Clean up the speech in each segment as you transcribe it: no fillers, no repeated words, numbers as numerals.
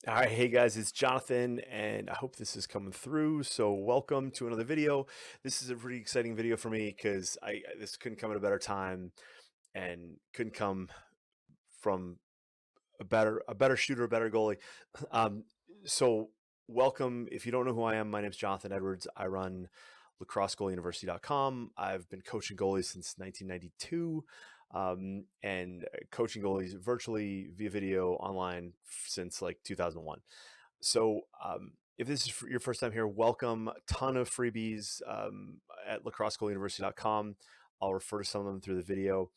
All right, hey guys, it's Jonathan, and I hope this is coming through. So, welcome to another video. This is a pretty exciting video for me because this couldn't come at a better time, and couldn't come from a better shooter, a better goalie. Um, so, welcome. If you don't know who I am, my name is Jonathan Edwards. I run lacrossegoalieuniversity.com. I've been coaching goalies since 1992, and coaching goalies virtually via video online since like 2001. So, if this is your first time here, welcome. Ton of freebies at lacrossegoalieuniversity.com. I'll refer to some of them through the video.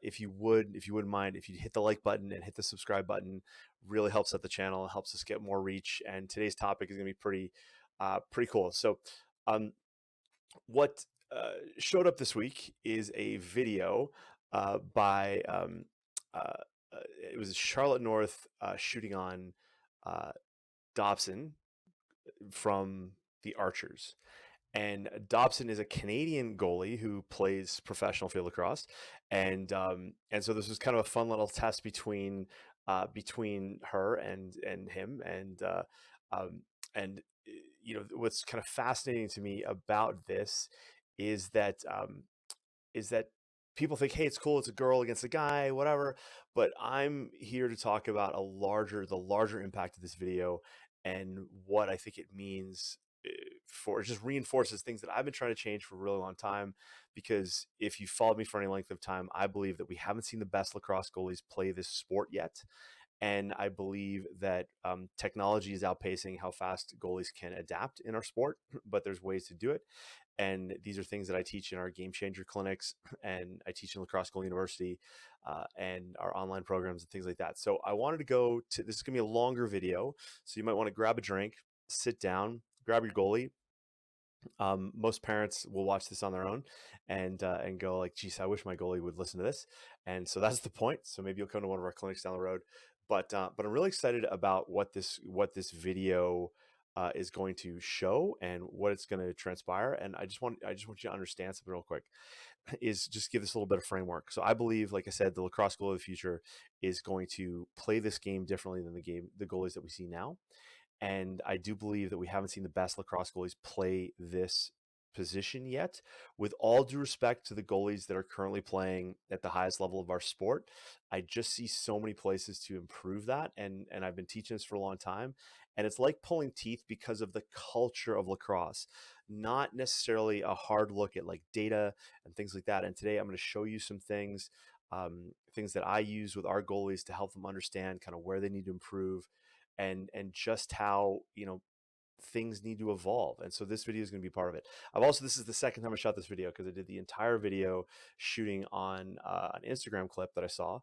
If you wouldn't mind, if you hit the like button and hit the subscribe button, really helps out the channel, helps us get more reach. And today's topic is going to be pretty cool. So, um, what showed up this week is a video by it was Charlotte North shooting on uh, Dobson from the Archers. And Dobson is a Canadian goalie who plays professional field lacrosse, and so this was kind of a fun little test between her and him, um, and what's kind of fascinating to me about this is that people think, hey, it's cool, it's a girl against a guy, whatever. But I'm here to talk about the larger impact of this video and what I think it means for it just reinforces things that I've been trying to change for a really long time. Because if you followed me for any length of time, I believe that we haven't seen the best lacrosse goalies play this sport yet. And I believe that technology is outpacing how fast goalies can adapt in our sport, but there's ways to do it. And these are things that I teach in our game changer clinics, and I teach in Lacrosse Goalie University, and our online programs and things like that. So I wanted to go to this is going to be a longer video. So you might want to grab a drink, sit down, grab your goalie. Most parents will watch this on their own and go like, "Geez, I wish my goalie would listen to this." And so that's the point. So maybe you'll come to one of our clinics down the road. But I'm really excited about what this video is going to show and what it's going to transpire. And I just want you to understand something real quick. Is just give this a little bit of framework. So I believe, like I said, the lacrosse goalie of the future is going to play this game differently than the goalies that we see now. And I do believe that we haven't seen the best lacrosse goalies play this position yet. With all due respect to the goalies that are currently playing at the highest level of our sport, I just see so many places to improve that. And I've been teaching this for a long time. And it's like pulling teeth because of the culture of lacrosse, not necessarily a hard look at like data and things like that. And today I'm going to show you some things that I use with our goalies to help them understand kind of where they need to improve and just how things need to evolve. And so this video is going to be part of it. This is the second time I shot this video because I did the entire video shooting on an Instagram clip that I saw,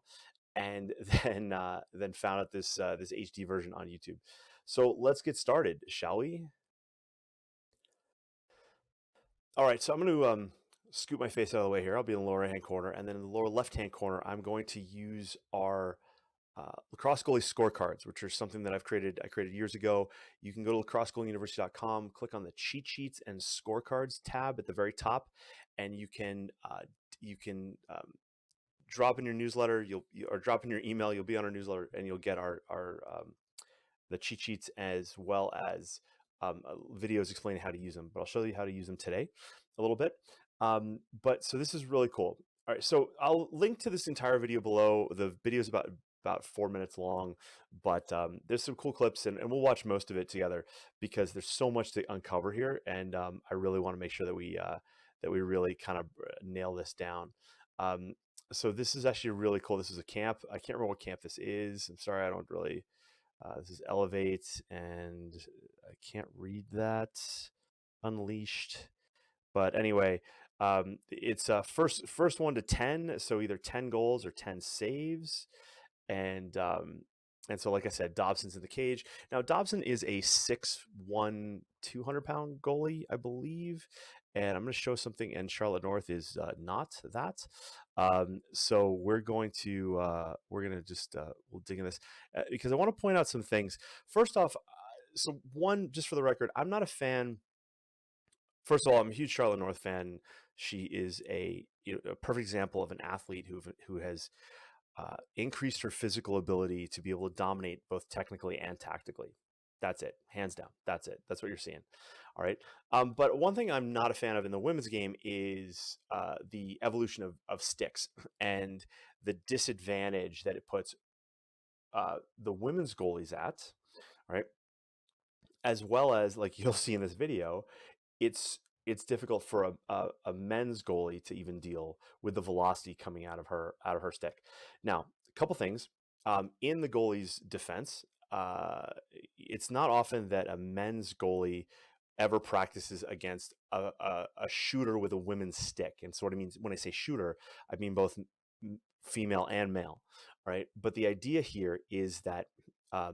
and then found out this HD version on YouTube. So let's get started, shall we? All right, so I'm going to scoot my face out of the way here. I'll be in the lower right hand corner, and then in the lower left hand corner I'm going to use our lacrosse goalie scorecards, which are something that I created years ago. You can go to lacrossegoalieuniversity.com, click on the cheat sheets and scorecards tab at the very top, and you can drop in your newsletter. Or drop in your email. You'll be on our newsletter, and you'll get our the cheat sheets as well as videos explaining how to use them. But I'll show you how to use them today a little bit. But so this is really cool. All right, so I'll link to this entire video below. The video is about 4 minutes long, but there's some cool clips, and we'll watch most of it together because there's so much to uncover here, and I really want to make sure that we really kind of nail this down. Um, so this is actually really cool. This is a camp. I can't remember what camp this is. I'm sorry, I don't really. This is Elevate, and I can't read that. Unleashed. But anyway, it's first 1 to 10, so either 10 goals or 10 saves, and so like I said, Dobson's in the cage. Now Dobson is a 6'1", 200-pound goalie, I believe, and I'm going to show something. And Charlotte North is not that. So we're gonna just we'll dig in this because I want to point out some things. First off, so one, just for the record, I'm not a fan. First of all, I'm a huge Charlotte North fan. She is a perfect example of an athlete who has increased her physical ability to be able to dominate both technically and tactically. That's it, hands down. That's it. That's what you're seeing. All right. But one thing I'm not a fan of in the women's game is the evolution of sticks and the disadvantage that it puts the women's goalies at, right? As well as, like you'll see in this video, it's difficult for a men's goalie to even deal with the velocity coming out of her stick. Now, a couple things in the goalie's defense. It's not often that a men's goalie ever practices against a shooter with a women's stick. And so what I mean when I say shooter, I mean both female and male, right? But the idea here is that uh,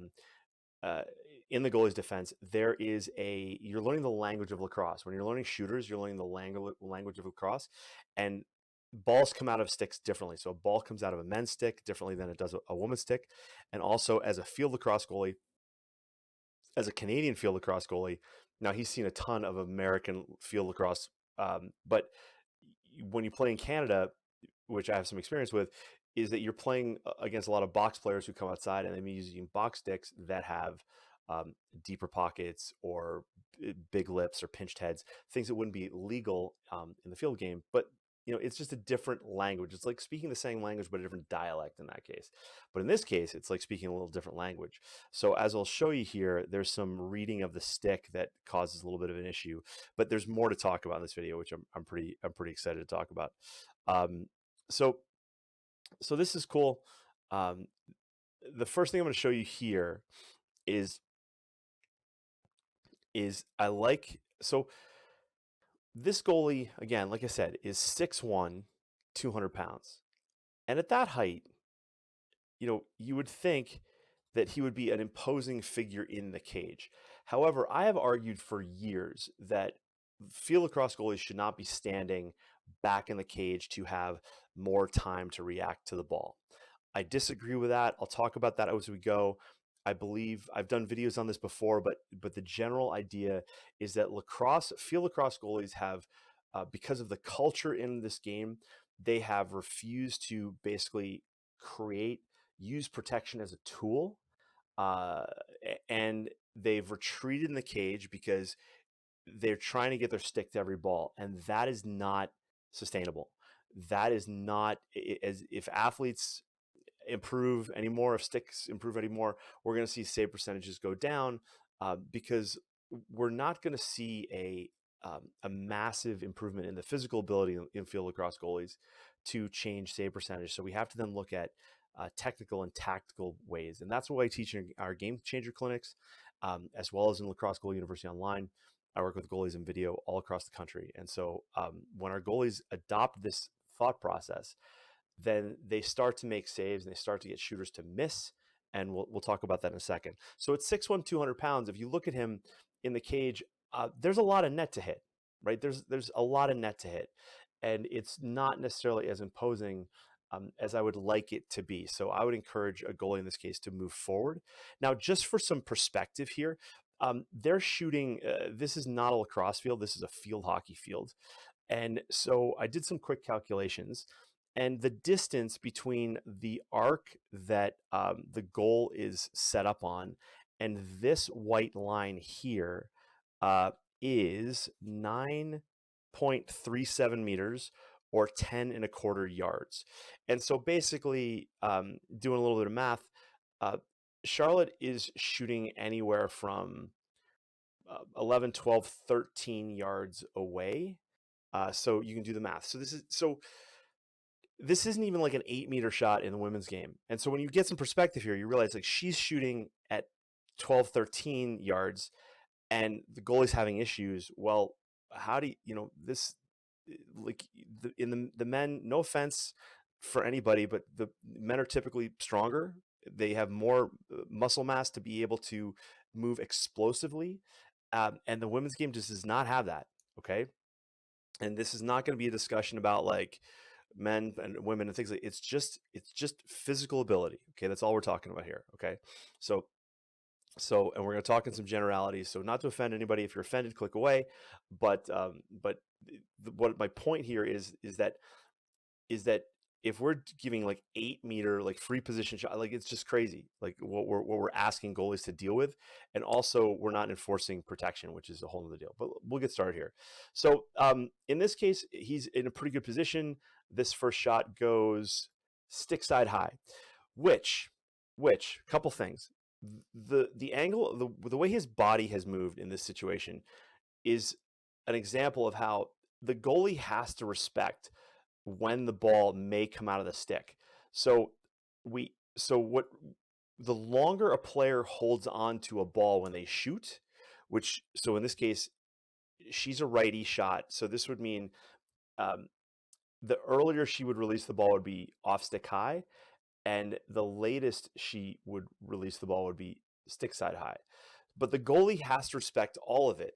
in the goalie's defense, you're learning the language of lacrosse. When you're learning shooters, you're learning the language of lacrosse, and balls come out of sticks differently. So a ball comes out of a men's stick differently than it does a woman's stick. And also, as a field lacrosse goalie, as a Canadian field lacrosse goalie, now he's seen a ton of American field lacrosse, but when you play in Canada, which I have some experience with, is that you're playing against a lot of box players who come outside and they're using box sticks that have deeper pockets or big lips or pinched heads, things that wouldn't be legal in the field game. But it's just a different language. It's like speaking the same language but a different dialect in that case. But in this case, it's like speaking a little different language. So as I'll show you here, there's some reading of the stick that causes a little bit of an issue. But there's more to talk about in this video, which I'm pretty excited to talk about. So this is cool. The first thing I'm going to show you here is this goalie, again, like I said, is 6'1", 200 pounds. And at that height, you would think that he would be an imposing figure in the cage. However, I have argued for years that field lacrosse goalies should not be standing back in the cage to have more time to react to the ball. I disagree with that. I'll talk about that as we go. I believe I've done videos on this before, but the general idea is that field lacrosse goalies have, because of the culture in this game, they have refused to basically use protection as a tool, and they've retreated in the cage because they're trying to get their stick to every ball, and that is not sustainable. That is not, as if athletes improve anymore, if sticks improve anymore, we're going to see save percentages go down, because we're not going to see a massive improvement in the physical ability in field lacrosse goalies to change save percentage. So we have to then look at technical and tactical ways, and that's what I teach in our game changer clinics, as well as in Lacrosse Goalie University Online. I work with goalies in video all across the country, and so when our goalies adopt this thought process, then they start to make saves and they start to get shooters to miss. And we'll talk about that in a second. So at 6'1", 200 pounds, if you look at him in the cage, there's a lot of net to hit, right? There's a lot of net to hit, and it's not necessarily as imposing as I would like it to be. So I would encourage a goalie in this case to move forward. Now, just for some perspective here, they're shooting, this is not a lacrosse field, this is a field hockey field. And so I did some quick calculations, and the distance between the arc that the goal is set up on and this white line here is 9.37 meters, or 10 1/4 yards. And so basically, doing a little bit of math, Charlotte is shooting anywhere from 11, 12, 13 yards away. So you can do the math. This isn't even like an 8-meter shot in the women's game. And so when you get some perspective here, you realize like she's shooting at 12, 13 yards and the goalie's having issues. Well, how do this, like in the men, no offense for anybody, but the men are typically stronger. They have more muscle mass to be able to move explosively. And the women's game just does not have that. Okay. And this is not going to be a discussion about like men and women and things like it's just physical ability. Okay. That's all we're talking about here. Okay. So, and we're going to talk in some generalities. So not to offend anybody. If you're offended, click away. But what my point here is that if we're giving like 8-meter like free position shot, like it's just crazy. Like what we're asking goalies to deal with, and also we're not enforcing protection, which is a whole other deal. But we'll get started here. So in this case, he's in a pretty good position. This first shot goes stick side high, which couple things. The angle, the way his body has moved in this situation is an example of how the goalie has to respect when the ball may come out of the stick. So what the longer a player holds on to a ball when they shoot, which so in this case she's a righty shot, so this would mean um, the earlier she would release the ball would be off stick high, and the latest she would release the ball would be stick side high. But the goalie has to respect all of it.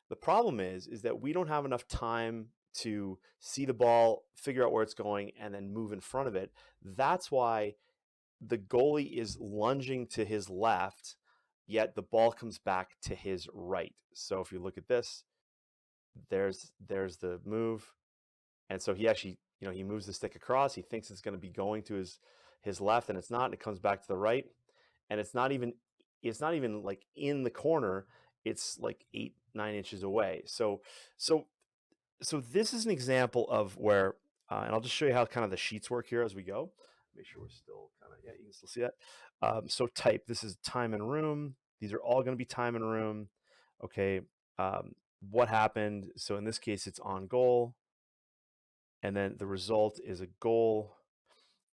The problem is that we don't have enough time to see the ball, figure out where it's going, and then move in front of it. That's why the goalie is lunging to his left, yet the ball comes back to his right. So if you look at this, there's the move. And so he actually, he moves the stick across. He thinks it's going to be going to his left, and it's not. And it comes back to the right, and it's not even like in the corner. It's like 8-9 inches away. So this is an example of where, and I'll just show you how kind of the sheets work here as we go. Make sure we're still kind of, yeah, you can still see that. So type, this is time and room. These are all going to be time and room. Okay. What happened? So in this case, it's on goal. And then the result is a goal.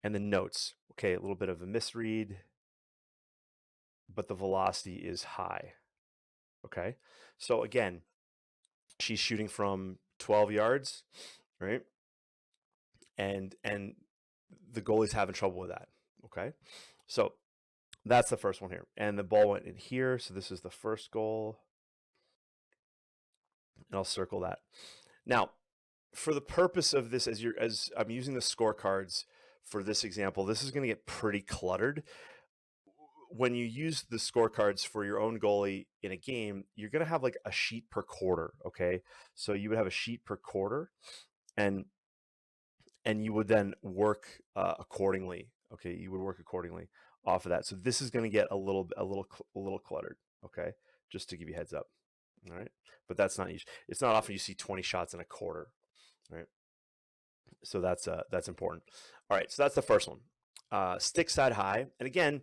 And the notes. Okay, a little bit of a misread, but the velocity is high. Okay. So again, she's shooting from 12 yards, right? And the goalie's having trouble with that. Okay. So that's the first one here. And the ball went in here. So this is the first goal. And I'll circle that. Now, for the purpose of this, as I'm using the scorecards for this example, this is going to get pretty cluttered. When you use the scorecards for your own goalie in a game, you're going to have like a sheet per quarter. Okay. So you would have a sheet per quarter, and you would then work accordingly. Okay. You would work accordingly off of that. So this is going to get a little cluttered. Okay. Just to give you a heads up. All right. But that's not, it's not often you see 20 shots in a quarter. Right. So that's important. All right. So that's the first one. Stick side high. And again,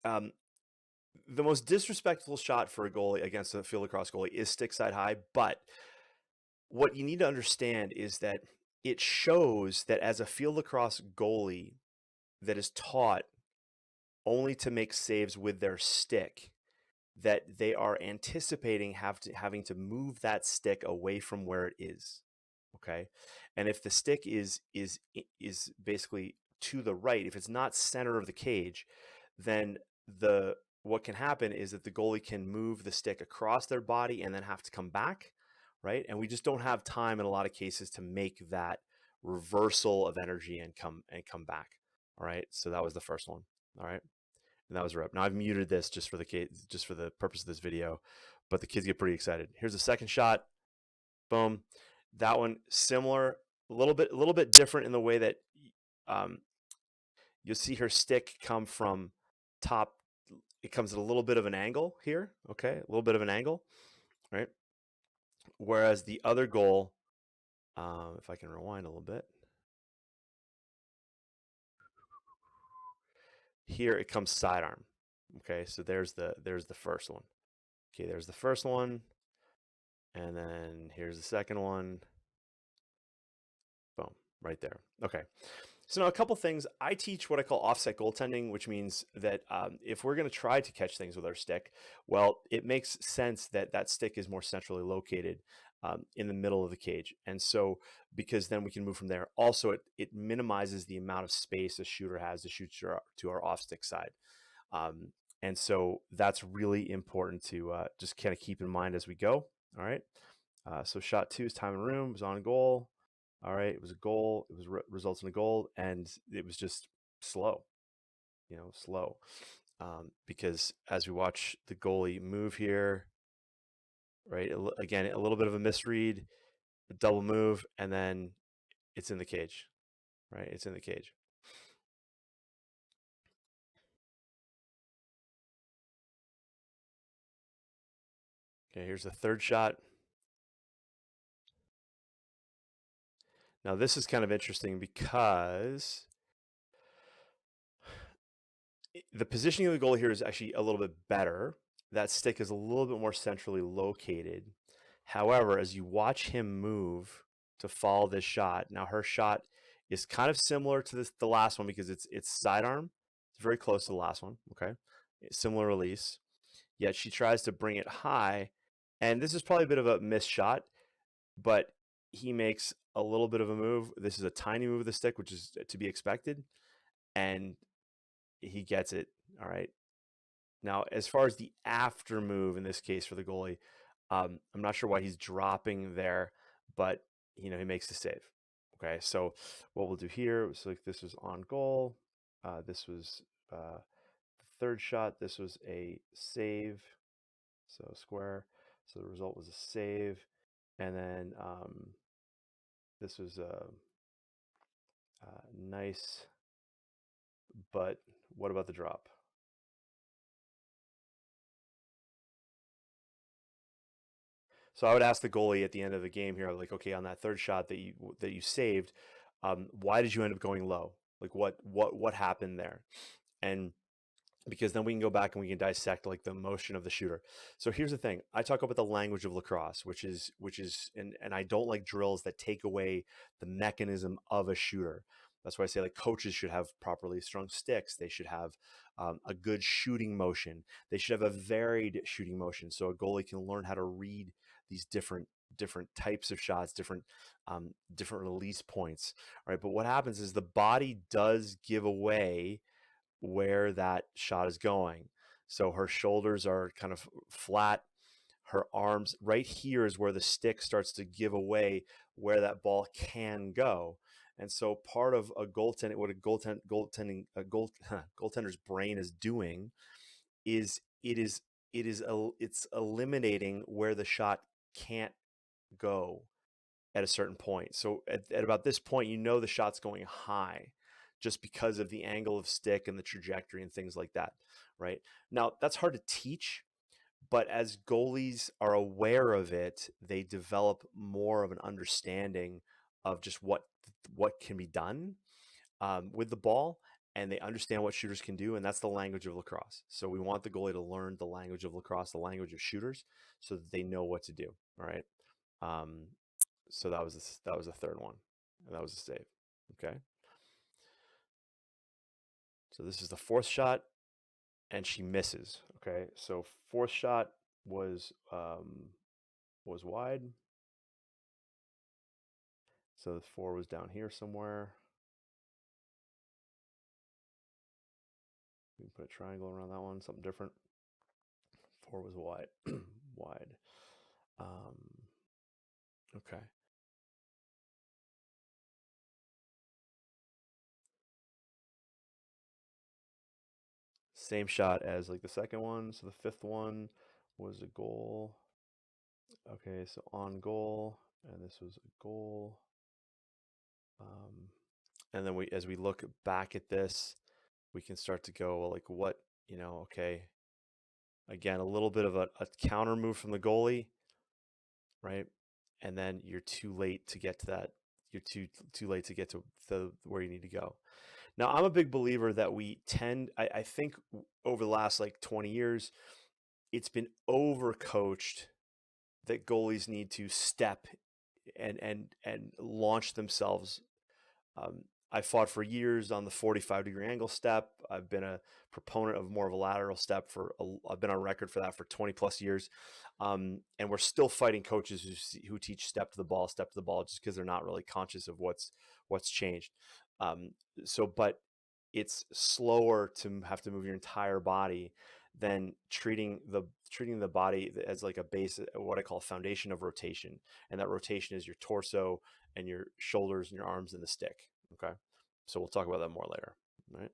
the most disrespectful shot for a goalie against a field lacrosse goalie is stick side high. But what you need to understand is that it shows that as a field lacrosse goalie that is taught only to make saves with their stick, that they are anticipating having to move that stick away from where it is. Okay. And if the stick is basically to the right, if it's not center of the cage, then what can happen is that the goalie can move the stick across their body and then have to come back, right? And we just don't have time in a lot of cases to make that reversal of energy and come back. All right. So that was the first one. All right. And that was a rep. Now I've muted this just for the purpose of this video, but the kids get pretty excited. Here's the second shot. Boom. That one similar, a little bit different in the way that you'll see her stick come from top. It comes at a little bit of an angle here. Okay, a little bit of an angle, right? Whereas the other goal, if I can rewind a little bit, here it comes sidearm. Okay, so there's the first one. Okay, there's the first one, and then here's the second one. Boom, right there. Okay. So now a couple things. I teach what I call offset goaltending, which means that if we're going to try to catch things with our stick, well, it makes sense that that stick is more centrally located in the middle of the cage. And so because then we can move from there. Also, it minimizes the amount of space a shooter has to shoot to our off stick side. And so that's really important to just kind of keep in mind as we go. All right. So shot 2 is time and room, was on goal. All right, it was a goal. It was results in a goal, and it was just slow, slow. Because as we watch the goalie move here, right, again, a little bit of a misread, a double move, and then it's in the cage. right? It's in the cage. Okay, here's the third shot. Now this is kind of interesting because the positioning of the goalie here is actually a little bit better. That stick is a little bit more centrally located. However, as you watch him move to follow this shot, now her shot is kind of similar to the last one because it's sidearm. It's very close to the last one. Okay, similar release. Yet she tries to bring it high, and this is probably a bit of a missed shot, but he makes a little bit of a move. This is a tiny move of the stick, which is to be expected, and he gets it. All right. Now, as far as the after move in this case for the goalie, I'm not sure why he's dropping there, but he makes the save. Okay, so what we'll do here, so like this was on goal. This was the third shot. This was a save, so square. So the result was a save, and then this was a nice, but what about the drop? So I would ask the goalie at the end of the game here, like, okay, on that third shot that you saved, why did you end up going low? Like, what happened there? And because then we can go back and we can dissect like the motion of the shooter. So here's the thing: I talk about the language of lacrosse, which is, and I don't like drills that take away the mechanism of a shooter. That's why I say like coaches should have properly strung sticks. They should have a good shooting motion. They should have a varied shooting motion, so a goalie can learn how to read these different types of shots, different release points. All right, but what happens is the body does give away where that shot is going. So her shoulders are kind of flat. Her arms, right here is where the stick starts to give away where that ball can go. And so part of a goaltending, what a goaltender's brain is doing is it's eliminating where the shot can't go at a certain point. So at about this point, the shot's going high just because of the angle of stick and the trajectory and things like that, right? Now, that's hard to teach, but as goalies are aware of it, they develop more of an understanding of just what can be done with the ball, and they understand what shooters can do, and that's the language of lacrosse. So we want the goalie to learn the language of lacrosse, the language of shooters, so that they know what to do. All right. Um, so that was the third one, and that was a save. Okay. So this is the fourth shot, and she misses. Okay. So fourth shot was wide. So the four was down here somewhere. We can put a triangle around that one, something different. Four was wide. Wide. Okay. Same shot as like the second one. So the fifth one was a goal. Okay, so on goal, and this was a goal. And then as we look back at this, we can start to go, well, like what, okay. Again, a little bit of a counter move from the goalie, right? And then you're too late to get to that. You're too late to get to where you need to go. Now, I'm a big believer that I think over the last like 20 years, it's been overcoached that goalies need to step and launch themselves. I fought for years on the 45-degree angle step. I've been a proponent of more of a lateral step I've been on record for that for 20 plus years. And we're still fighting coaches who teach step to the ball, just because they're not really conscious of what's changed. But it's slower to have to move your entire body than treating the body as like a base, what I call a foundation of rotation. And that rotation is your torso and your shoulders and your arms and the stick. Okay. So we'll talk about that more later. All right.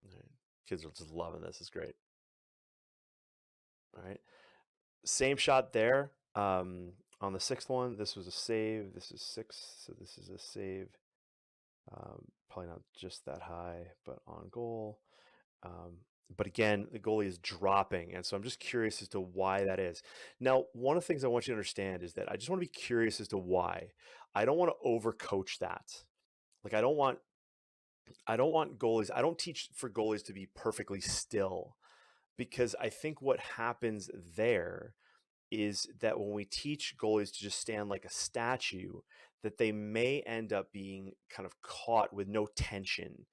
All right. Kids are just loving this. It's great. All right. Same shot there. On the sixth one, this was a save. This is six. So this is a save. Probably not just that high, but on goal. But again, the goalie is dropping. And so I'm just curious as to why that is. Now, one of the things I want you to understand is that I just want to be curious as to why. I don't want to overcoach that. Like I don't want goalies, I don't teach for goalies to be perfectly still, because I think what happens there is that when we teach goalies to just stand like a statue, that they may end up being kind of caught with no tension.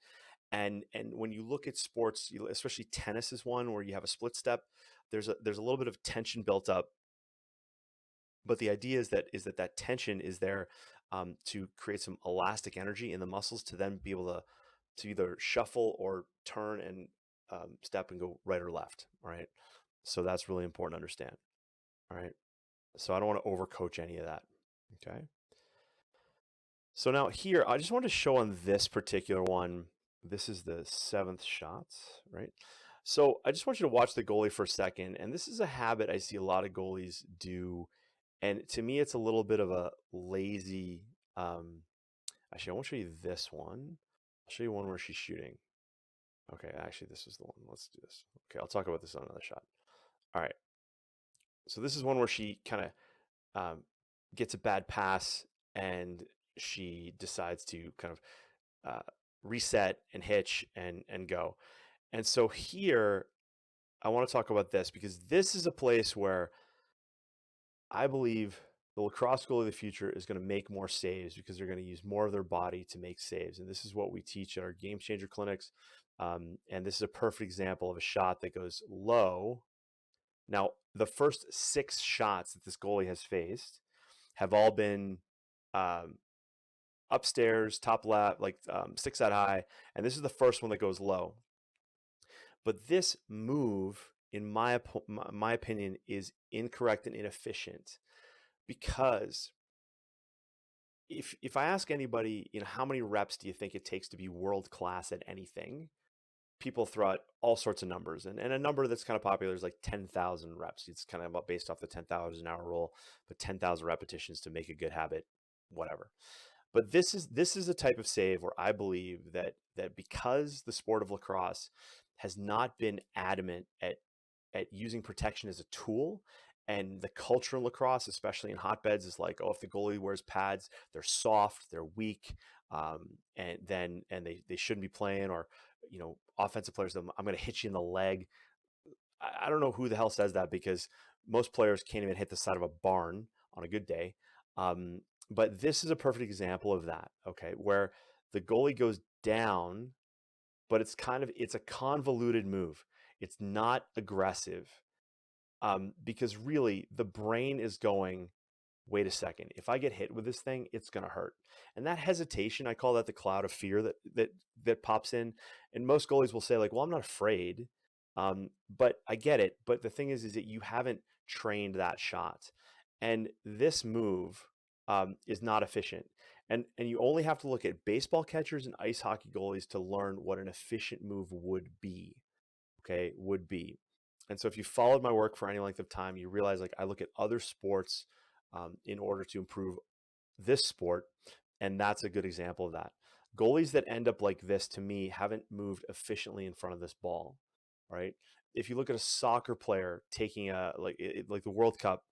And when you look at sports, especially tennis is one where you have a split step, there's a little bit of tension built up, but the idea is that tension is there to create some elastic energy in the muscles to then be able to either shuffle or turn and step and go right or left. All right, so that's really important to understand. All right, so I don't want to overcoach any of that. Okay, so now here I just want to show on this particular one. This is the 7th shot, right? So I just want you to watch the goalie for a second, and this is a habit I see a lot of goalies do. And to me, it's a little bit of a lazy. Actually, I won't show you this one. I'll show you one where she's shooting. Okay, actually, this is the one. Let's do this. Okay, I'll talk about this on another shot. All right. So this is one where she kind of gets a bad pass and she decides to kind of reset and hitch and go. And so here, I want to talk about this because this is a place where I believe the lacrosse goalie of the future is going to make more saves because they're going to use more of their body to make saves. And this is what we teach at our game changer clinics. And this is a perfect example of a shot that goes low. Now, the first 6 shots that this goalie has faced have all been upstairs, top left, like 6 out high. And this is the first one that goes low. But this move, in my opinion, is incorrect and inefficient. Because if I ask anybody, how many reps do you think it takes to be world class at anything? People throw out all sorts of numbers, and a number that's kind of popular is like 10,000 reps. It's kind of based off the 10,000 hour rule, but 10,000 repetitions to make a good habit, whatever. But this is a type of save where I believe that because the sport of lacrosse has not been adamant at using protection as a tool, and the culture in lacrosse, especially in hotbeds, is like, oh, if the goalie wears pads, they're soft, they're weak, and they shouldn't be playing, or offensive players, I'm going to hit you in the leg. I don't know who the hell says that, because most players can't even hit the side of a barn on a good day. But this is a perfect example of that, okay, where the goalie goes down, but it's a convoluted move. It's not aggressive, because really the brain is going, wait a second, if I get hit with this thing, it's going to hurt. And that hesitation, I call that the cloud of fear that pops in. And most goalies will say like, well, I'm not afraid. But I get it. But the thing is that you haven't trained that shot. And this move is not efficient. And you only have to look at baseball catchers and ice hockey goalies to learn what an efficient move would be. Okay, would be. And so if you followed my work for any length of time, you realize like I look at other sports in order to improve this sport, and that's a good example of that. Goalies that end up like this, to me, haven't moved efficiently in front of this ball, right? If you look at a soccer player taking like the World Cup,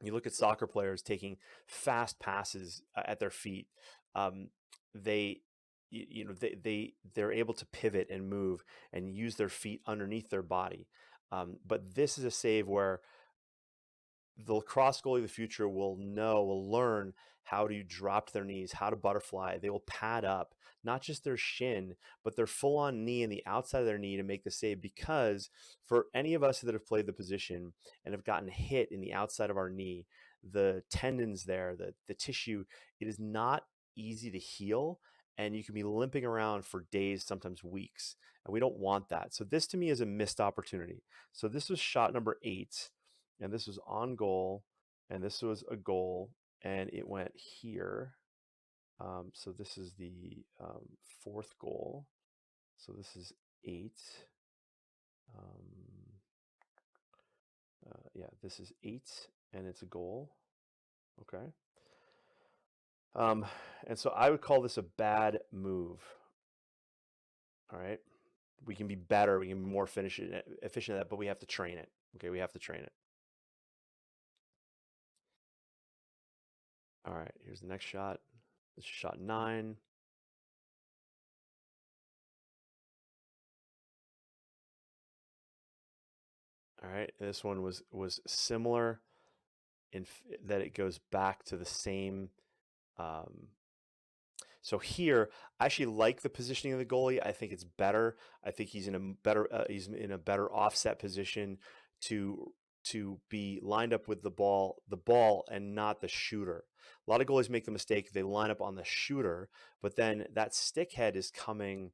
you look at soccer players taking fast passes at their feet. They they're able to pivot and move and use their feet underneath their body. But this is a save where the lacrosse goalie of the future will learn how to drop their knees, how to butterfly. They will pad up not just their shin, but their full on knee and the outside of their knee to make the save. Because for any of us that have played the position and have gotten hit in the outside of our knee, the tendons there, the tissue, it is not easy to heal. And you can be limping around for days, sometimes weeks. And we don't want that. So this to me is a missed opportunity. So this was shot number 8. And this was on goal, and this was a goal, and it went here. So this is the 4th goal. So this is 8. Yeah, this is 8, and it's a goal. Okay. And so I would call this a bad move. All right. We can be better. We can be more efficient at that, but we have to train it. Okay. We have to train it. All right. Here's the next shot. This is shot 9. All right. This one was similar in that it goes back to the same. So here, I actually like the positioning of the goalie. I think it's better. I think he's in a better offset position to be lined up with the ball and not the shooter. A lot of goalies make the mistake, they line up on the shooter, but then that stick head is coming,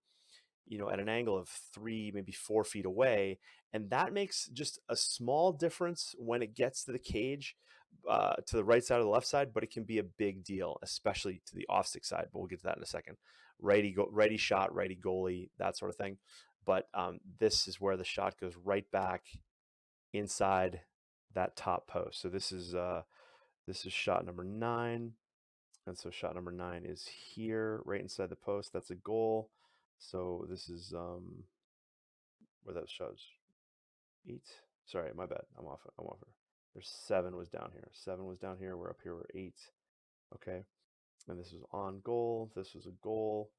at an angle of 3, maybe 4 feet away, and that makes just a small difference when it gets to the cage, to the right side or the left side, but it can be a big deal, especially to the off-stick side. But we'll get to that in a second. Righty shot, righty goalie, that sort of thing. But this is where the shot goes right back inside that top post. So this is shot number 9, and so shot number 9 is here, right inside the post. That's a goal. So this is where that shows 8. Sorry, my bad. I'm off. There's 7 was down here. 7 was down here. We're up here. We're 8. Okay. And this was on goal. This was a goal.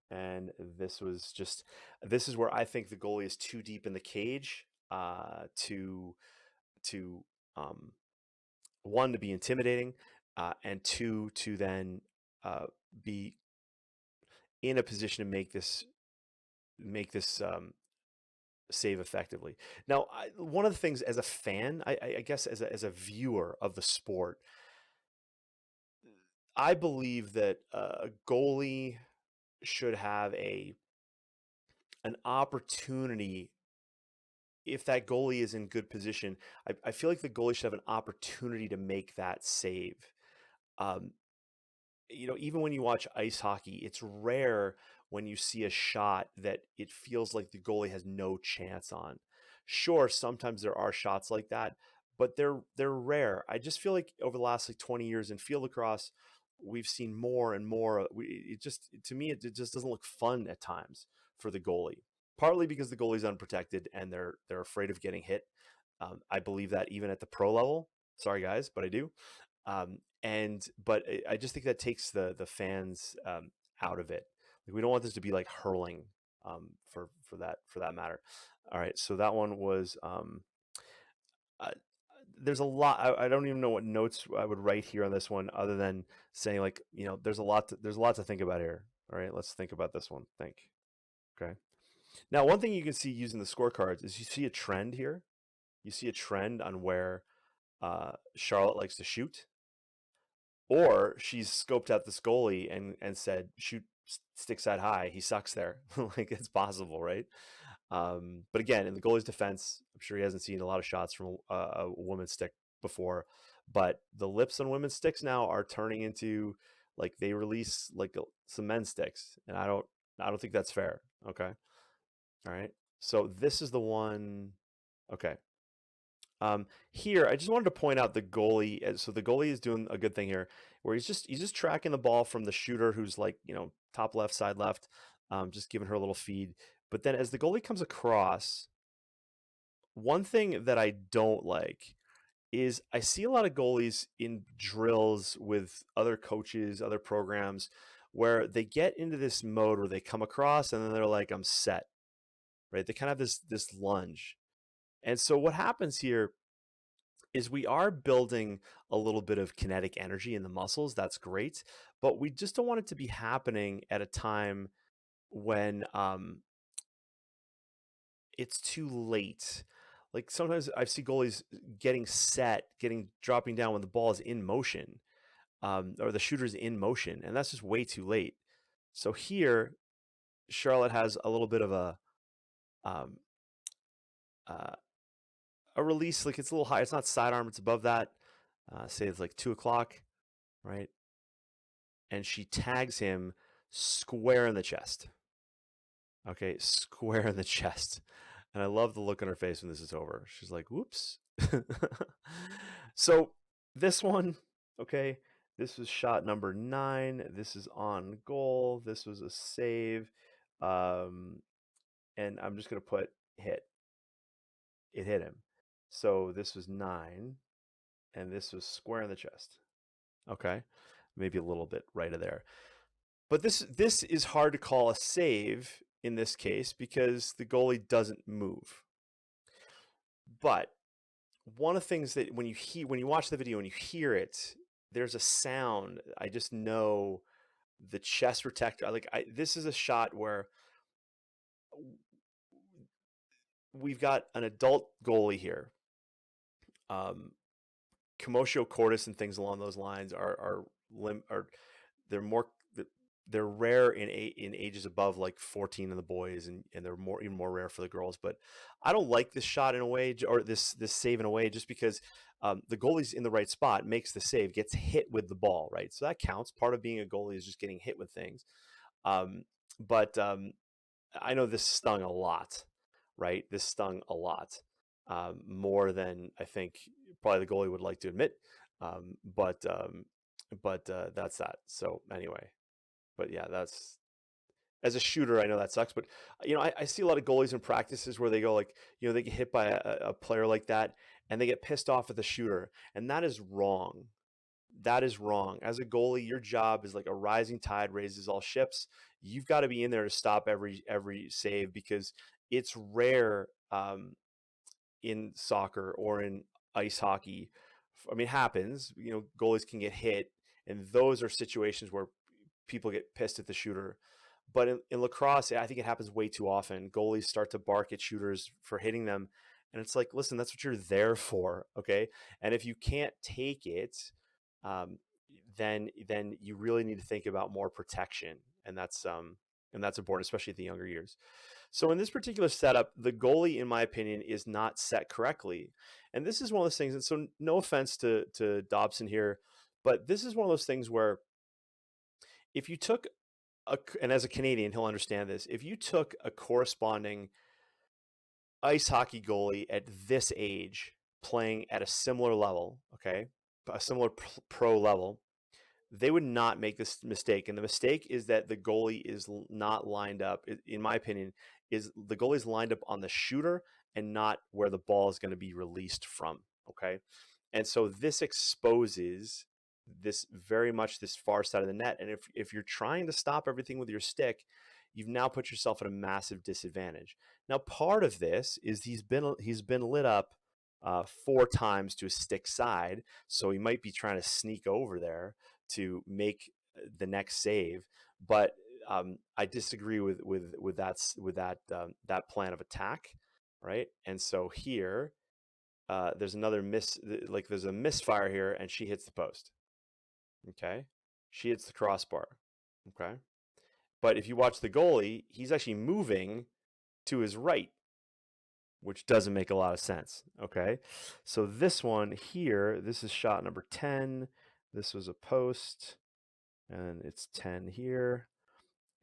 And this is where I think the goalie is too deep in the cage to one, to be intimidating, and 2, to then be in a position to make this save effectively. Now, one of the things as a fan, I guess as a viewer of the sport, I believe that a goalie should have an opportunity. If that goalie is in good position, I feel like the goalie should have an opportunity to make that save. Even when you watch ice hockey, it's rare when you see a shot that it feels like the goalie has no chance on. Sure, sometimes there are shots like that, but they're rare. I just feel like over the last 20 years in field lacrosse, we've seen more and more. To me, it just doesn't look fun at times for the goalie. Partly because the goalie's unprotected and they're afraid of getting hit. I believe that even at the pro level. Sorry guys, but I do. But I just think that takes the fans out of it. Like, we don't want this to be like hurling, for that matter. All right, so that one was. There's a lot. I don't even know what notes I would write here on this one, other than saying, like, there's a lot to think about here. All right, let's think about this one. Okay. Now, one thing you can see using the scorecards is you see a trend here. You see a trend on where Charlotte likes to shoot, or she's scoped out this goalie and said, shoot stick side high. He sucks there. Like, it's possible, right? But again, in the goalie's defense, I'm sure he hasn't seen a lot of shots from a women's stick before. But the lips on women's sticks now are turning into, like, they release like some men's sticks, and I don't think that's fair. Okay, all right. So this is the one. Okay. Here, I just wanted to point out the goalie. So the goalie is doing a good thing here, where he's just tracking the ball from the shooter, who's like, top left, side left, just giving her a little feed. But then as the goalie comes across, one thing that I don't like is I see a lot of goalies in drills with other coaches, other programs, where they get into this mode where they come across and then they're like, I'm set, right? They kind of have this lunge. And so what happens here is we are building a little bit of kinetic energy in the muscles. That's great. But we just don't want it to be happening at a time when it's too late. Like, sometimes I see goalies dropping down when the ball is in motion, or the shooter's in motion, and that's just way too late. So here, Charlotte has a little bit of a release. Like, it's a little high. It's not sidearm. It's above that. Say it's like 2 o'clock, right? And she tags him square in the chest. Okay, square in the chest. And I love the look on her face when this is over. She's like, whoops. So this one, okay, This was shot number 9. This is on goal. This was a save. And I'm just going to put hit. It hit him. So this was 9, and this was square in the chest. Okay, maybe a little bit right of there. But this is hard to call a save in this case because the goalie doesn't move. But one of the things that when you watch the video and you hear it, there's a sound. I just know the chest protector. This is a shot where we've got an adult goalie here. Commotio cordis and things along those lines are they're rare in ages above like 14 in the boys, and they're even more rare for the girls. But I don't like this shot in a way, or this save in a way, just because the goalie's in the right spot, makes the save, gets hit with the ball, right? So that counts. Part of being a goalie is just getting hit with things. But I know this stung a lot, right? This stung a lot, more than I think probably the goalie would like to admit. But that's that. So anyway, but yeah, that's, as a shooter, I know that sucks. But I see a lot of goalies in practices where they go like, they get hit by a player like that, and they get pissed off at the shooter, and that is wrong. That is wrong. As a goalie, your job is like a rising tide raises all ships. You've got to be in there to stop every save, because it's rare in soccer or in ice hockey. I mean, it happens. Goalies can get hit, and those are situations where people get pissed at the shooter. But in lacrosse, I think it happens way too often. Goalies start to bark at shooters for hitting them, and it's like, listen, that's what you're there for, okay? And if you can't take it, then you really need to think about more protection, and that's important, especially at the younger years. So in this particular setup, the goalie, in my opinion, is not set correctly, and this is one of those things. And so, no offense to Dobson here, but this is one of those things where if you took and as a Canadian, he'll understand this. If you took a corresponding ice hockey goalie at this age, playing at a similar level, okay, a similar pro level, they would not make this mistake. And the mistake is that the goalie is not lined up, in my opinion, is the goalie's lined up on the shooter and not where the ball is going to be released from, okay? And so this exposes this far side of the net. And if you're trying to stop everything with your stick, you've now put yourself at a massive disadvantage. Now, part of this is he's been lit up 4 times to his stick side, so he might be trying to sneak over there to make the next save. But I disagree with that plan of attack, right? And so here, there's another there's a misfire here, and she hits the post. Okay, she hits the crossbar. Okay, but if you watch the goalie, he's actually moving to his right, which doesn't make a lot of sense. Okay, so this one here, this is shot number 10. This was a post, and it's 10 here,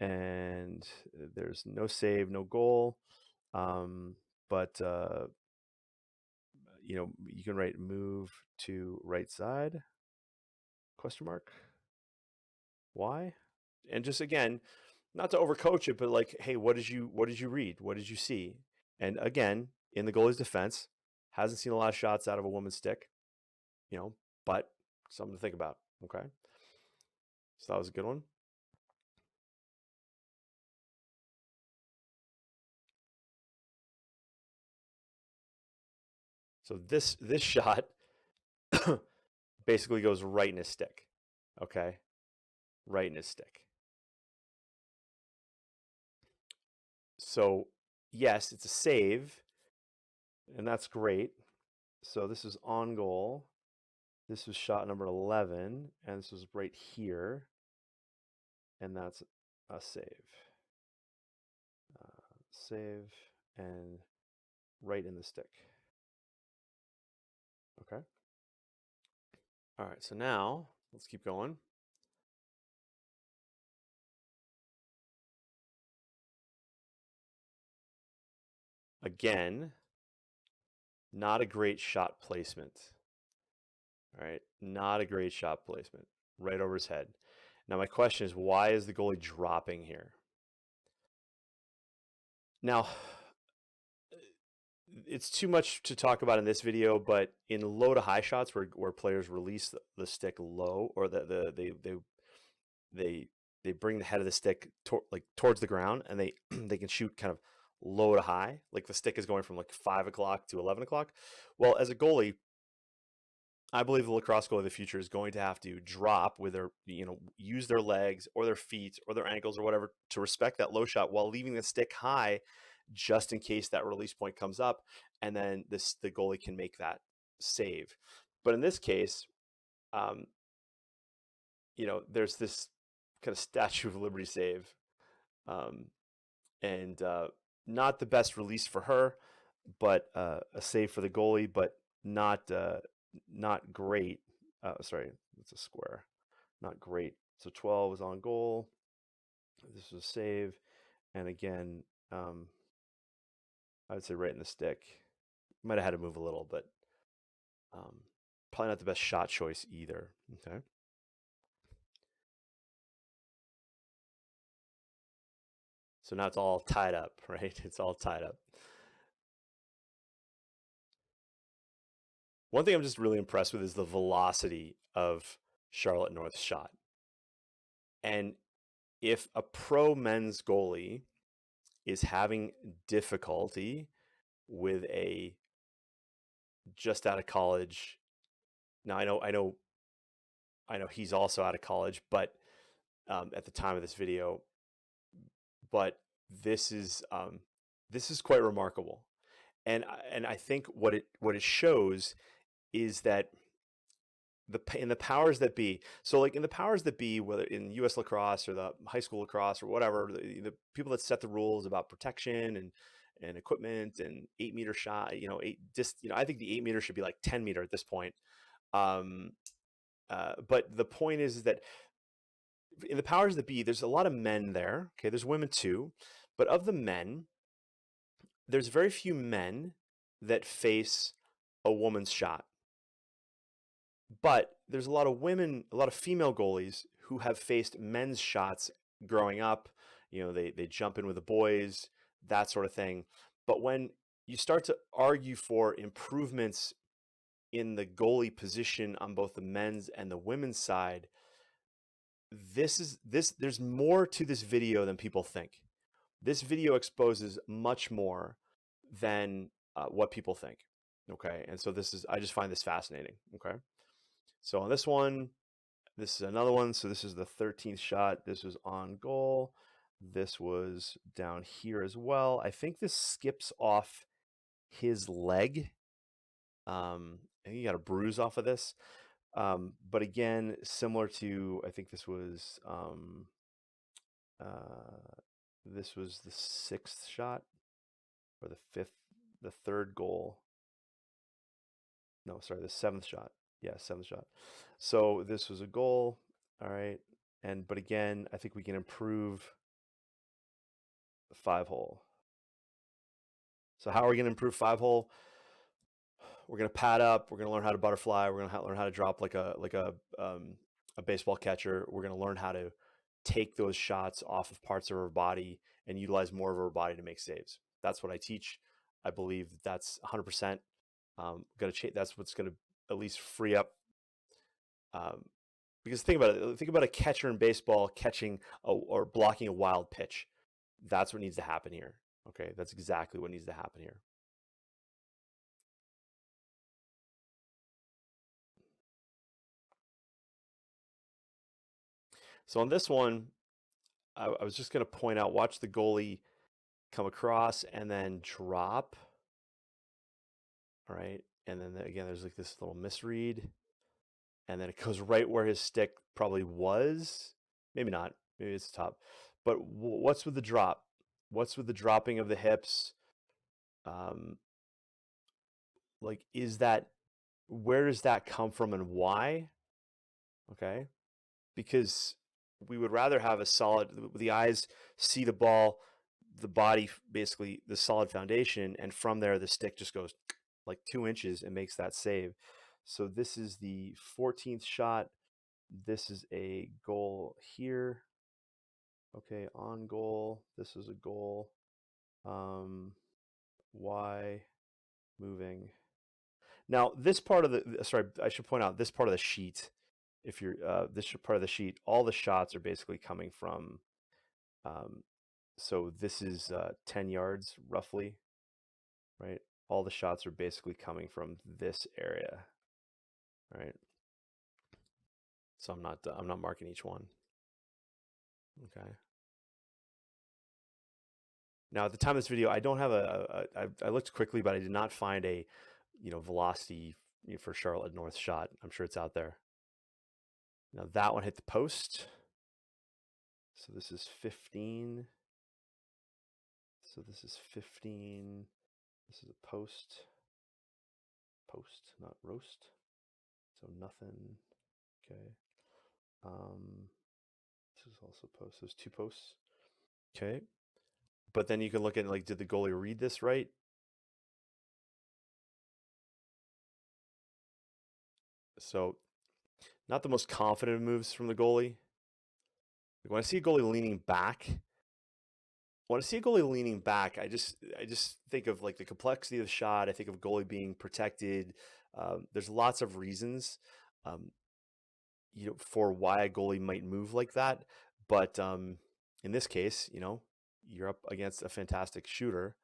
and there's no save, no goal. But you can write move to right side, question mark. Why? And just, again, not to overcoach it, but like, hey, what did you read? What did you see? And again, in the goalie's defense, hasn't seen a lot of shots out of a woman's stick, but something to think about. Okay, so that was a good one. So this shot basically goes right in his stick. Okay, right in his stick. So yes, it's a save, and that's great. So this is on goal. This was shot number 11, and this was right here, and that's a save. Save, and right in the stick. Okay. All right, so now let's keep going. Again, not a great shot placement. All right, not a great shot placement. right over his head. Now my question is, why is the goalie dropping here? Now, it's too much to talk about in this video, but in low to high shots where players release the stick low, or they bring the head of the stick towards the ground, and they they can shoot kind of low to high, like the stick is going from like 5 o'clock to 11 o'clock. Well, as a goalie, I believe the lacrosse goalie of the future is going to have to drop with their, use their legs or their feet or their ankles or whatever to respect that low shot while leaving the stick high, just in case that release point comes up, and then the goalie can make that save. But in this case, there's this kind of Statue of Liberty save, and not the best release for her, but a save for the goalie, but not great. Sorry, it's a square, not great. So 12 was on goal. This was a save, and again, I would say right in the stick. Might have had to move a little, but probably not the best shot choice either. Okay. So now it's all tied up, right? It's all tied up. One thing I'm just really impressed with is the velocity of Charlotte North's shot. And if a pro men's goalie is having difficulty with a just out of college, now I know he's also out of college, but at the time of this video, but this is quite remarkable, and I think what it shows is that in the powers that be, so like in the powers that be, whether in U.S. lacrosse or the high school lacrosse or whatever, the people that set the rules about protection and equipment and 8-meter shot, I think the 8-meter should be like 10-meter at this point. But the point is that in the powers that be, there's a lot of men there. Okay, there's women too, but of the men, there's very few men that face a woman's shot. But there's a lot of women, a lot of female goalies who have faced men's shots growing up. They jump in with the boys, that sort of thing. But when you start to argue for improvements in the goalie position on both the men's and the women's side, there's more to this video than people think. This video exposes much more than what people think. Okay, and so I just find this fascinating. Okay. So on this one, this is another one. So this is the 13th shot. This was on goal. This was down here as well. I think this skips off his leg. I think he got a bruise off of this. But again, similar to, I think this was the 6th shot or the 5th, the 3rd goal. No, sorry, the 7th shot. Yeah, 7th shot. So this was a goal. All right. But again, I think we can improve the 5-hole. So how are we going to improve 5-hole? We're going to pad up. We're going to learn how to butterfly. We're going to learn how to drop like a baseball catcher. We're going to learn how to take those shots off of parts of our body and utilize more of our body to make saves. That's what I teach. I believe that's 100%. That's what's going to at least free up. Because think about it. Think about a catcher in baseball catching or blocking a wild pitch. That's what needs to happen here. Okay, that's exactly what needs to happen here. So on this one, I was just going to point out, watch the goalie come across and then drop. All right, and then again, there's like this little misread. And then it goes right where his stick probably was. Maybe not. Maybe it's the top. But what's with the drop? What's with the dropping of the hips? Like, where does that come from and why? Okay. Because we would rather have a solid, the eyes see the ball, the body, basically the solid foundation. And from there, the stick just goes like 2 inches and makes that save. So this is the 14th shot. This is a goal here. Okay, on goal. This is a goal. Y moving. Now, this part of the, sorry, I should point out this part of the sheet. If you're this part of the sheet, all the shots are basically coming from. So this is 10 yards roughly, right? All the shots are basically coming from this area, right? So I'm not marking each one. Okay. Now at the time of this video, I don't have I looked quickly, but I did not find a, velocity for Charlotte North shot. I'm sure it's out there. Now that one hit the post. So this is 15. So this is 15. This is a post. Post, not roast. So nothing. Okay. This is also post. There's 2 posts. Okay. But then you can look at, like, did the goalie read this right? So not the most confident moves from the goalie. When I see a goalie leaning back, I just think of, like, the complexity of the shot. I think of goalie being protected. There's lots of reasons, for why a goalie might move like that. But in this case, you're up against a fantastic shooter.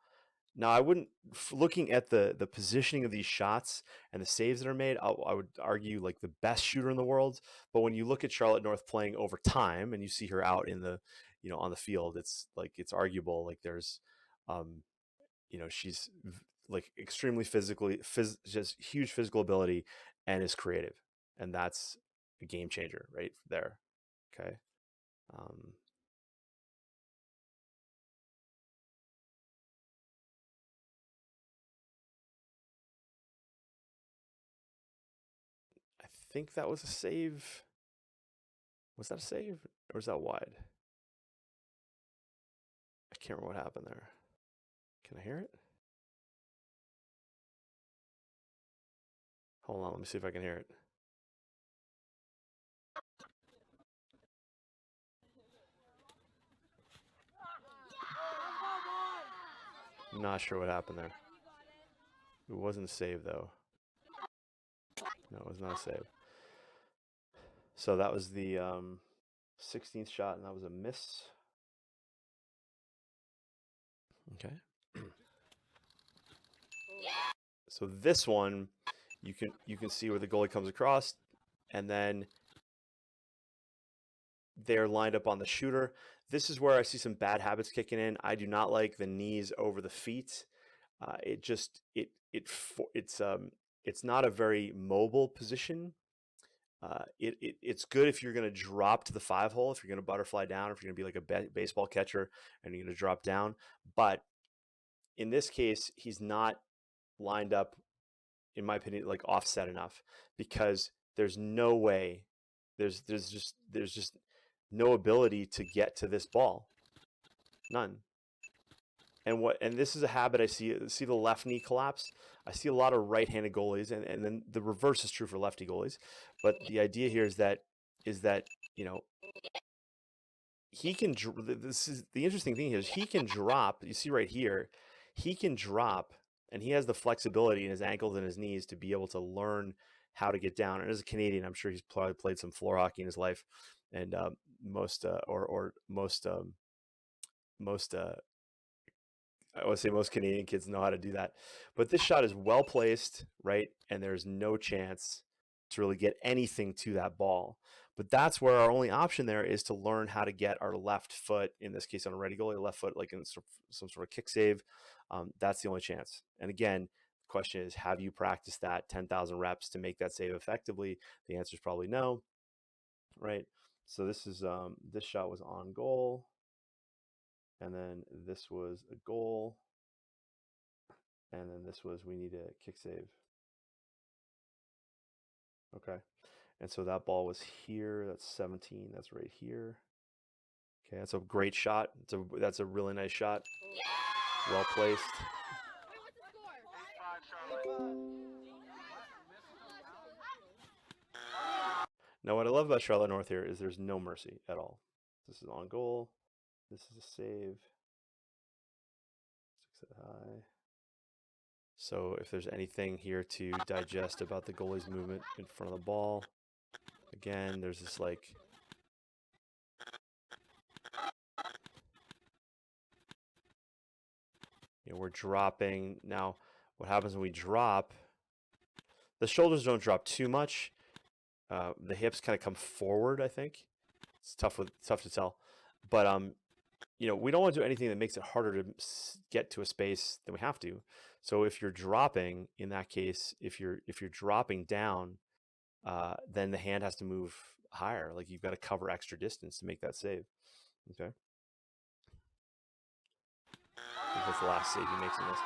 Now, I wouldn't, looking at the positioning of these shots and the saves that are made, I would argue like the best shooter in the world. But when you look at Charlotte North playing over time and you see her out in the, on the field, it's arguable. Like there's, she's like extremely just huge physical ability and is creative. And that's a game changer right there. Okay. I think that was a save. Was that a save or was that wide? I can't remember what happened there. Can I hear it? Hold on, let me see if I can hear it. I'm not sure what happened there. It wasn't a save though. No, it was not a save. So that was the 16th shot, and that was a miss. Okay. So this one, you can see where the goalie comes across, and then they're lined up on the shooter. This is where I see some bad habits kicking in. I do not like the knees over the feet. It's not a very mobile position. It's good if you're going to drop to the 5-hole, if you're going to butterfly down, if you're going to be like a baseball catcher and you're going to drop down. But in this case, he's not lined up, in my opinion, like offset enough, because there's no way, there's just no ability to get to this ball, none. And this is a habit I see the left knee collapse. I see a lot of right-handed goalies, and then the reverse is true for lefty goalies. But the idea here is that he can. This is the interesting thing here is he can drop. You see right here, he can drop, and he has the flexibility in his ankles and his knees to be able to learn how to get down. And as a Canadian, I'm sure he's probably played some floor hockey in his life, and most I would say most Canadian kids know how to do that. But this shot is well placed, right? And there's no chance to really get anything to that ball. But that's where our only option there is to learn how to get our left foot, in this case on a ready goalie, left foot like in some sort of kick save. That's the only chance. And again, the question is, have you practiced that 10,000 reps to make that save effectively? The answer is probably no, right? So this shot was on goal. And then this was a goal. And then this was, we need a kick save. Okay. And so that ball was here. That's 17. That's right here. Okay, that's a great shot. That's a really nice shot. Well placed. Now, what I love about Charlotte North here is there's no mercy at all. This is on goal. This is a save. 6 high. So if there's anything here to digest about the goalie's movement in front of the ball, again, there's this like we're dropping. Now, what happens when we drop? The shoulders don't drop too much. The hips kind of come forward, I think. It's tough to tell. But we don't want to do anything that makes it harder to get to a space than we have to. So if you're dropping, in that case, if you're dropping down, then the hand has to move higher. Like you've got to cover extra distance to make that save. Okay. I think that's the last save he makes in this.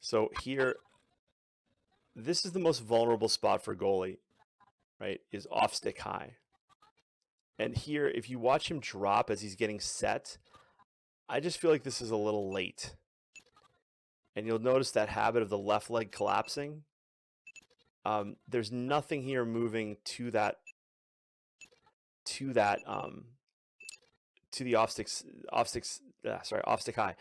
So here, this is the most vulnerable spot for goalie, right? Is off stick high. And here, if you watch him drop as he's getting set, I just feel like this is a little late. And you'll notice that habit of the left leg collapsing. There's nothing here moving to the off stick high.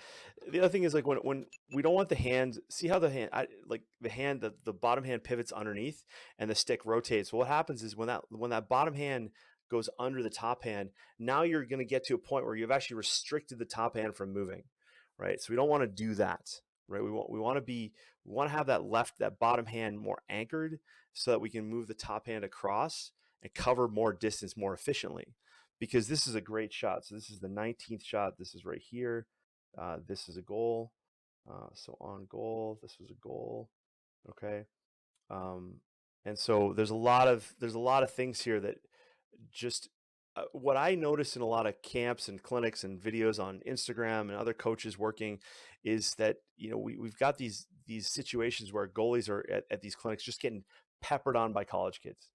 The other thing is like when we don't want the hand, see how the hand, the bottom hand pivots underneath and the stick rotates. Well, what happens is when that bottom hand goes under the top hand, now you're going to get to a point where you've actually restricted the top hand from moving, right? So we don't want to do that, right? We want to have that bottom hand more anchored so that we can move the top hand across and cover more distance more efficiently. Because this is a great shot. So this is the 19th shot. This is right here. This is a goal. So on goal, this was a goal. Okay. And so there's a lot of things here that just what I notice in a lot of camps and clinics and videos on Instagram and other coaches working is that we've got these situations where goalies are at these clinics just getting peppered on by college kids.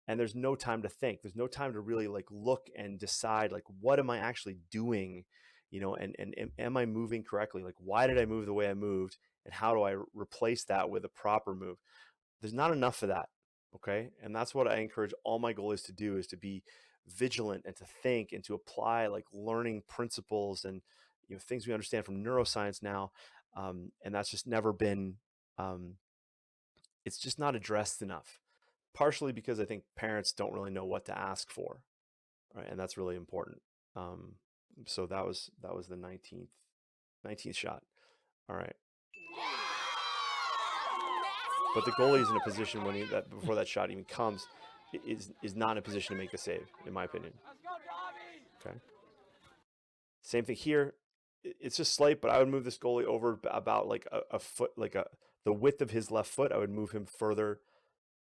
And there's no time to think. There's no time to really like look and decide like what am I actually doing, and am I moving correctly? Like why did I move the way I moved, and how do I replace that with a proper move? There's not enough of that, okay? And that's what I encourage all my goalies to do, is to be vigilant and to think and to apply like learning principles and things we understand from neuroscience now, and that's just never been. It's just not addressed enough. Partially because I think parents don't really know what to ask for, right? And that's really important. So that was the 19th shot. All right. But the goalie is in a position before that shot even comes, is not in a position to make the save, in my opinion. Okay. Same thing here. It's just slight, but I would move this goalie over about like a foot, like the width of his left foot. I would move him further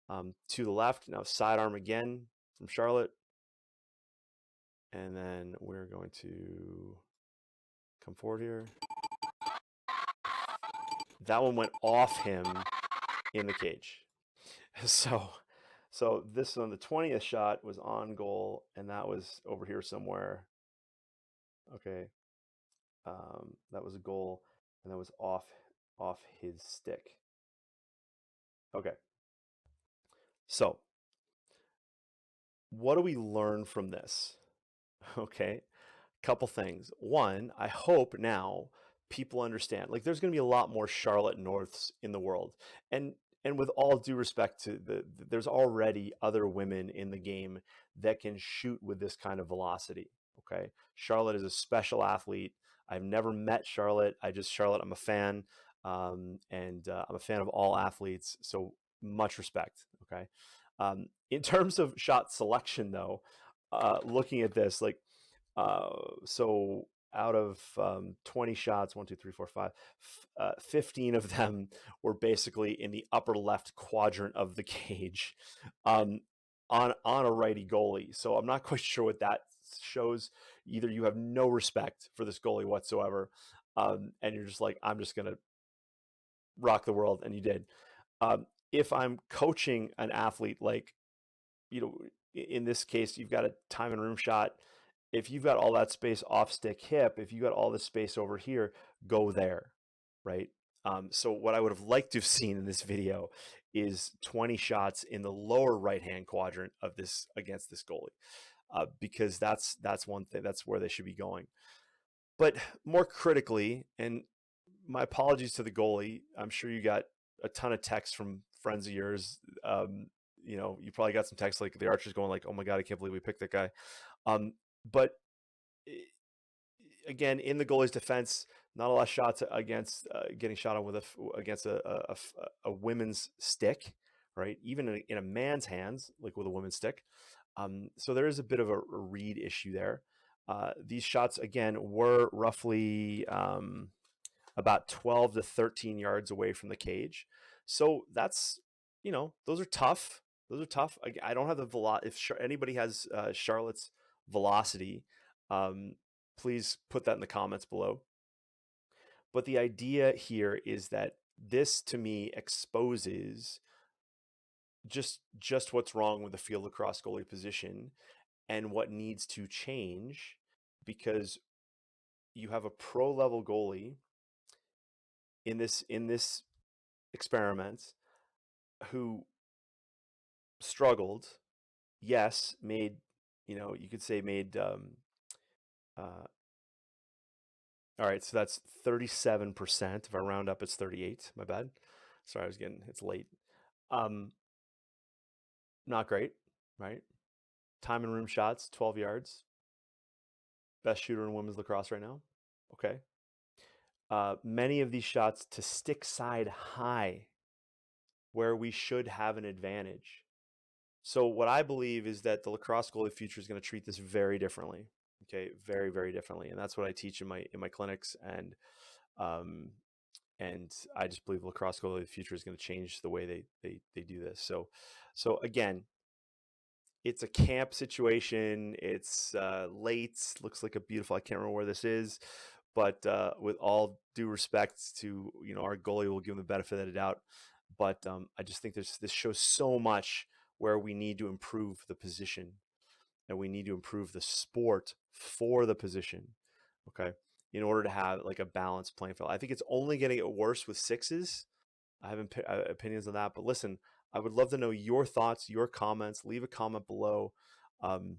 to the left. Now sidearm again from Charlotte. And then we're going to come forward here. That one went off him in the cage. So this on the 20th shot was on goal, and that was over here somewhere. Okay. That was a goal, and that was off his stick. Okay. So what do we learn from this? Okay. Couple things. One, I hope now people understand, like there's going to be a lot more Charlotte Norths in the world. And with all due respect to there's already other women in the game that can shoot with this kind of velocity. Okay. Charlotte is a special athlete. I've never met Charlotte. I'm a fan. And I'm a fan of all athletes. So much respect. Okay. In terms of shot selection though, looking at this, like, so out of 20 shots, 1, 2, 3, 4, 5, 15 of them were basically in the upper left quadrant of the cage, on a righty goalie. So I'm not quite sure what that shows. Either you have no respect for this goalie whatsoever, and you're just like, I'm just gonna rock the world, and you did. If I'm coaching an athlete, like, in this case, you've got a time and room shot, if you've got all that space off stick hip, if you got all this space over here, go there, right? So what I would have liked to have seen in this video is 20 shots in the lower right-hand quadrant of this against this goalie, because that's one thing. That's where they should be going. But more critically, and my apologies to the goalie, I'm sure you got a ton of texts from friends of yours. You know, you probably got some texts like the Archers going like, "Oh my God, I can't believe we picked that guy." But again, in the goalie's defense, not a lot of shots against getting shot on with against a women's stick, right? Even in a man's hands, like with a women's stick. So there is a bit of a read issue there. These shots again were roughly about 12 to 13 yards away from the cage. So that's, you know, those are tough. Those are tough. I don't have the velocity. If anybody has Charlotte's velocity, please put that in the comments below. But the idea here is that this, to me, exposes just what's wrong with the field lacrosse goalie position and what needs to change, because you have a pro level goalie in this experiment who struggled, yes, made, you know, you could say made all right, so that's 37%. If I round up, it's 38. My bad. Sorry, it's late. Not great, right? Time and room shots, 12 yards. Best shooter in women's lacrosse right now. Okay. Many of these shots to stick side high, where we should have an advantage. So what I believe is that the lacrosse goalie future is going to treat this very differently. Okay, very, very differently, and that's what I teach in my clinics. And I just believe lacrosse goalie of the future is going to change the way they do this. So again, it's a camp situation. It's late. Looks like a beautiful. I can't remember where this is, but with all due respect to, you know, our goalie, will give him the benefit of the doubt. But I just think this shows so much where we need to improve the position, and we need to improve the sport for the position. Okay, in order to have like a balanced playing field. I think it's only going to get worse with sixes. I have opinions on that, but listen, I would love to know your thoughts, your comments. Leave a comment below, and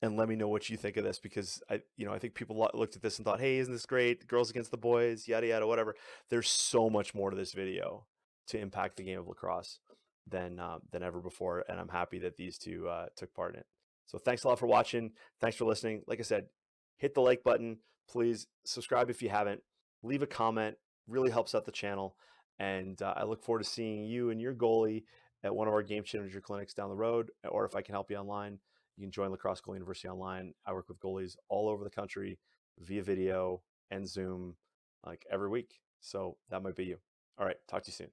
let me know what you think of this, because I think people looked at this and thought, "Hey, isn't this great? Girls against the boys, yada yada, whatever." There's so much more to this video to impact the game of lacrosse than ever before, and I'm happy that these two took part in it. So thanks a lot for watching. Thanks for listening. Like I said, hit the like button. Please subscribe if you haven't. Leave a comment. Really helps out the channel. And I look forward to seeing you and your goalie at one of our Game Changer clinics down the road, or if I can help you online, you can join Lacrosse Goalie University online. I work with goalies all over the country via video and Zoom, like every week. So that might be you. All right, talk to you soon.